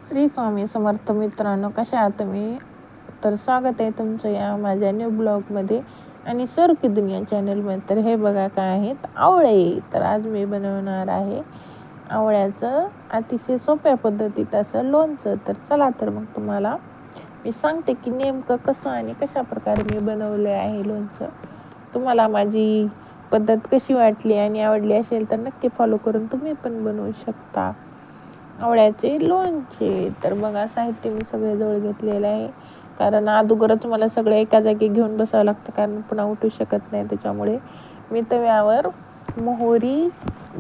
श्री स्वामी समर्थ मित्रांनो, कशा आहात तुम्ही? तर स्वागत आहे तुमचं या माझ्या न्यू ब्लॉगमध्ये आणि सर की दुनिया चॅनलमध्ये. तर हे बघा काय आहेत आवळे. तर आज मी बनवणार आहे आवळ्याचं अतिशय सोप्या पद्धतीत असं लोणचं. तर चला तर मग तुम्हाला मी सांगते की नेमकं कसं आणि कशा प्रकारे मी बनवले आहे लोणचं. तुम्हाला माझी पद्धत कशी वाटली आणि आवडली असेल तर नक्की फॉलो करून तुम्ही पण बनवू शकता आवळ्याचे लोणचे. तर बघा साहित्य मी सगळे जवळ घेतलेलं आहे, कारण अगोदरच मला सगळं एका जागी घेऊन बसावं लागतं, कारण पुन्हा उठू शकत नाही. त्याच्यामुळे मी तव्यावर मोहरी,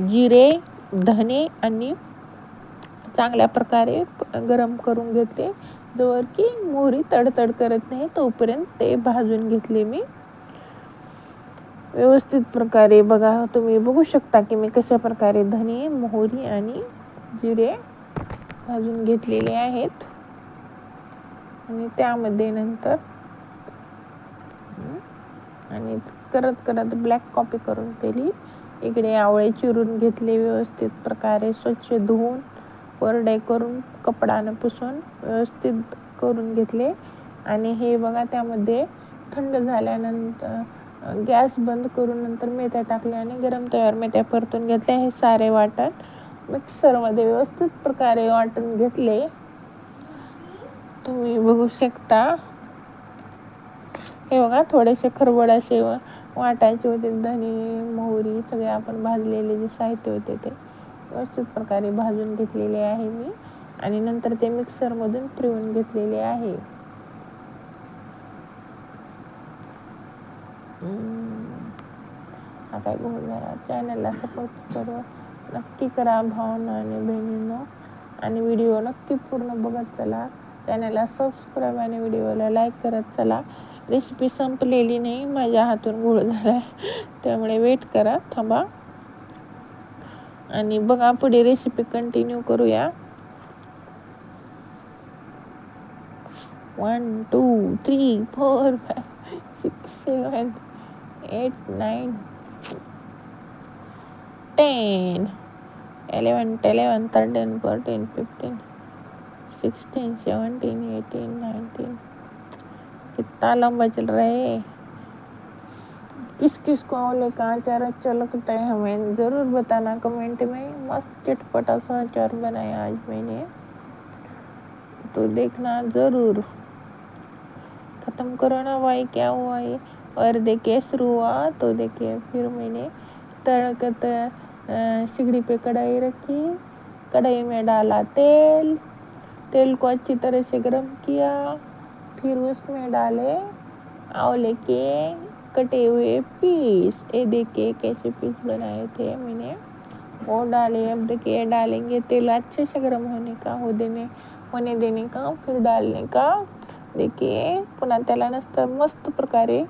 जिरे, धने आणि चांगल्या प्रकारे गरम करून घेते. जोवर की मोहरी तडतड करत नाही तोपर्यंत ते भाजून घेतले मी व्यवस्थित प्रकारे. बघा तुम्ही बघू शकता की मी कशा प्रकारे धने, मोहरी आणि जिरे भाजून घेतलेले आहेत. आणि त्यामध्ये नंतर आणि करत ब्लॅक कॉफी करून पेली. इकडे आवळे चिरून घेतले व्यवस्थित प्रकारे, स्वच्छ धुवून कोरडे करून कपडानं पुसून व्यवस्थित करून घेतले. आणि हे बघा त्यामध्ये थंड झाल्यानंतर गॅस बंद करून नंतर मेथ्या टाकल्या आणि गरम तव्यावर मेथ्या परतून घेतल्या. हे सारे वाटण मिक्सरमध्ये व्यवस्थित प्रकारे वाटून घेतले. तुम्ही बघू शकता. हे बघा थोडेसे खरबड असे वाटायचे होते. धने, मोहरी सगळे आपण भाजलेले जे साहित्य होते ते व्यवस्थित प्रकारे भाजून घेतलेले आहे मी. आणि नंतर ते मिक्सरमधून फिरवून घेतलेले आहे. हा काय गोळ झाला. चॅनलला सपोर्ट नक्की करा भावांनो आणि बहिणींनो, आणि व्हिडिओ नक्की पूर्ण बघत चला. चॅनलला सबस्क्राईब आणि व्हिडिओला लाईक करत चला. रेसिपी संपलेली नाही, माझ्या हातून गोळ झाला आहे, त्यामुळे वेट करा, थांबा. आणि बघा पुढे रेसिपी कंटिन्यू करूया. 1 2 3 4 5 6 7 8 9 10 11 12 13 14 15 16 17 18 19. कितना लंबा चल रहा है? किस किस को आंवले का अचार अच्छा लगता है हमें ज़रूर बताना कमेंट में. मस्त चटपटा सा अचार बनाया आज मैंने, तो देखना ज़रूर. ख़त्म करो ना भाई, क्या हुआ ये? और देखिए शुरू हुआ तो देखिए फिर मैंने तड़कत सिगड़ी पे कढ़ाई रखी. कढ़ाई में डाला तेल को अच्छी तरह से गर्म किया. फिर उसमें डाले आंवले के कटे हुए पीस. ये देखिए कैसे पीस बनाए थे मैंने, वो डाले. अब देखिए डालेंगे तेल अच्छे से गर्म होने देने का, फिर डालने का. देखिए पुन्हा त्याला नंतर मस्त प्रकारे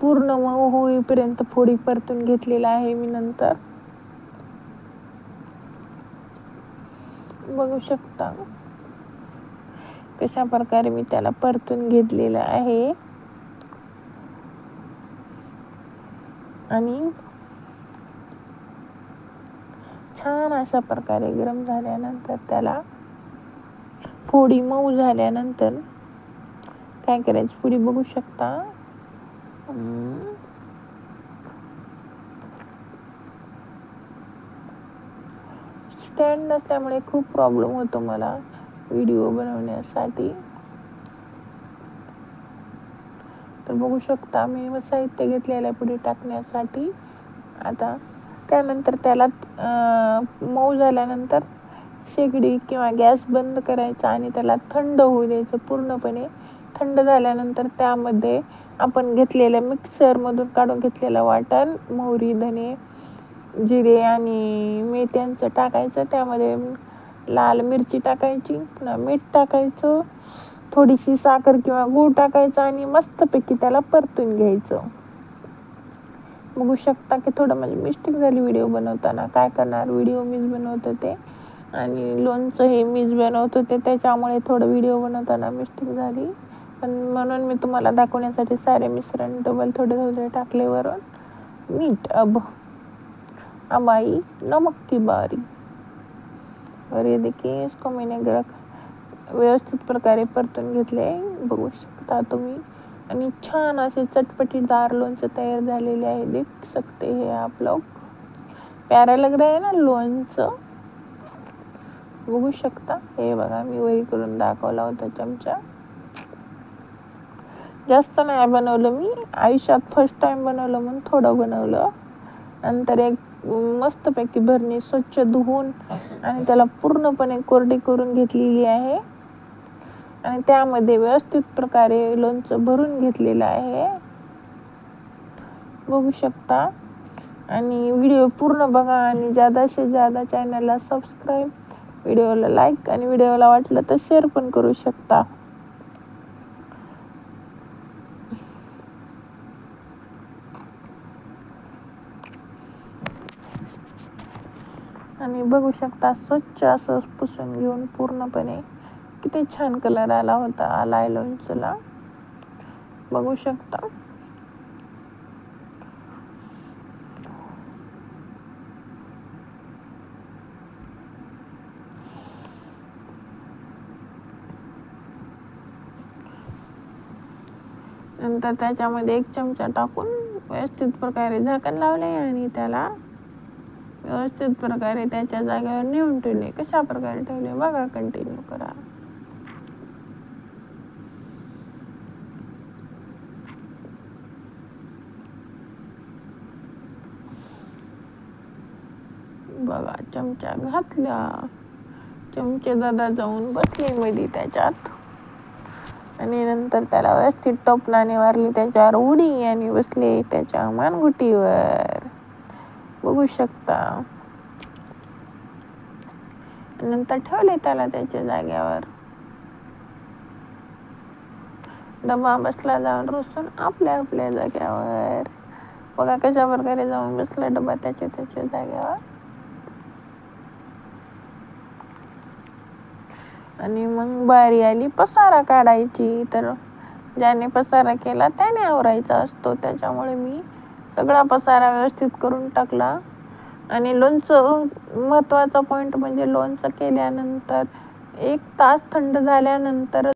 पूर्ण मऊ होईपर्यंत फोडी परतून घेतलेला आहे मी. नंतर बघू शकता कशा प्रकारे मी त्याला परतून घेतलेलं आहे. आणि छान अशा प्रकारे गरम झाल्यानंतर त्याला फोडी मऊ झाल्यानंतर काय करायचं, फोडी बघू शकता. स्टँड नसल्यामुळे खूप प्रॉब्लेम होतो मला व्हिडिओ बनवण्यासाठी. तर बघू शकता मी साहित्य घेतलेलं आहे पुढे टाकण्यासाठी. आता त्यानंतर त्याला मऊ झाल्यानंतर शेगडी किंवा गॅस बंद करायचा आणि त्याला थंड होऊ द्यायचं पूर्णपणे. थंड झाल्यानंतर त्यामध्ये आपण घेतलेलं मिक्सरमधून काढून घेतलेलं वाटण, मोहरी, धने, जिरे आणि मेथ्यांचं टाकायचं. त्यामध्ये लाल मिरची टाकायची, पुन्हा मीठ टाकायचं, थोडीशी साखर किंवा गूळ टाकायचं आणि मस्तपैकी त्याला परतून घ्यायचं. बघू शकता की थोडं म्हणजे मिस्टेक झाली व्हिडिओ बनवताना. काय करणार, व्हिडिओ मीच बनवत होते आणि लोणचं हे मीच बनवत होते, त्याच्यामुळे थोडं व्हिडिओ बनवताना मिस्टेक झाली. पण म्हणून मी तुम्हाला दाखवण्यासाठी सारे मिश्रण डबल थोडे टाकले वरून. मीठ अब आई नमक की बारी. और ये देखिए इसको मैंने व्यवस्थित प्रकारे परतून घेतले, बघू शकता तुम्ही. आणि छान असे चटपटीदार लोणचं तयार झालेले आहे. देख सकते हैं आप लोग. प्यारा लग रहा है ना लोणचं. बघू शकता. हे बघा मी वरी करून दाखवला होता चमचा. जास्त नाही बनवलं मी, आयुष्यात फर्स्ट टाइम बनवलं म्हणून थोडं बनवलं. नंतर एक मस्तपैकी भरणी स्वच्छ धुवून आणि त्याला पूर्णपणे कोरडी करून घेतलेली आहे आणि त्यामध्ये व्यवस्थित प्रकारे लोणचं भरून घेतलेलं आहे, बघू शकता. आणि व्हिडिओ पूर्ण बघा आणि जादा से जादा चॅनलला सबस्क्राईब, व्हिडिओला लाईक आणि व्हिडिओला वाटलं तर शेअर पण करू शकता. आणि बघू शकता स्वच्छ असं पुसून घेऊन पूर्णपणे किती छान कलर आलाय लोणचंला, बघू शकता. नंतर त्याच्यामध्ये 1 चमचा टाकून व्यवस्थित प्रकारे झाकण लावले आणि त्याला व्यवस्थित प्रकारे त्याच्या जागेवर नेऊन ठेवले. कशा प्रकारे ठेवले बघा, कंटिन्यू करा. बघा चमचा घातला, चमचे दादा जाऊन बसले मध्ये त्याच्यात आणि नंतर त्याला व्यवस्थित टोपणाने मारली त्याच्यावर उडी आणि बसले त्याच्या मानगुटीवर, बघू शकता. नंतर ठेवले त्याला त्याच्या जागेवर. डबा बसला जाऊन रुसून आपल्या जागेवर. बघा कशा प्रकारे जाऊन बसला डबा त्याच्या जागेवर. आणि मग बारी आली पसारा काढायची. तर ज्याने पसारा केला त्याने आवरायचा असतो, त्याच्यामुळे मी सगळा पसारा व्यवस्थित करून टाकला. आणि लोणचं महत्त्वाचा पॉईंट म्हणजे लोणचं केल्यानंतर 1 तास थंड झाल्यानंतर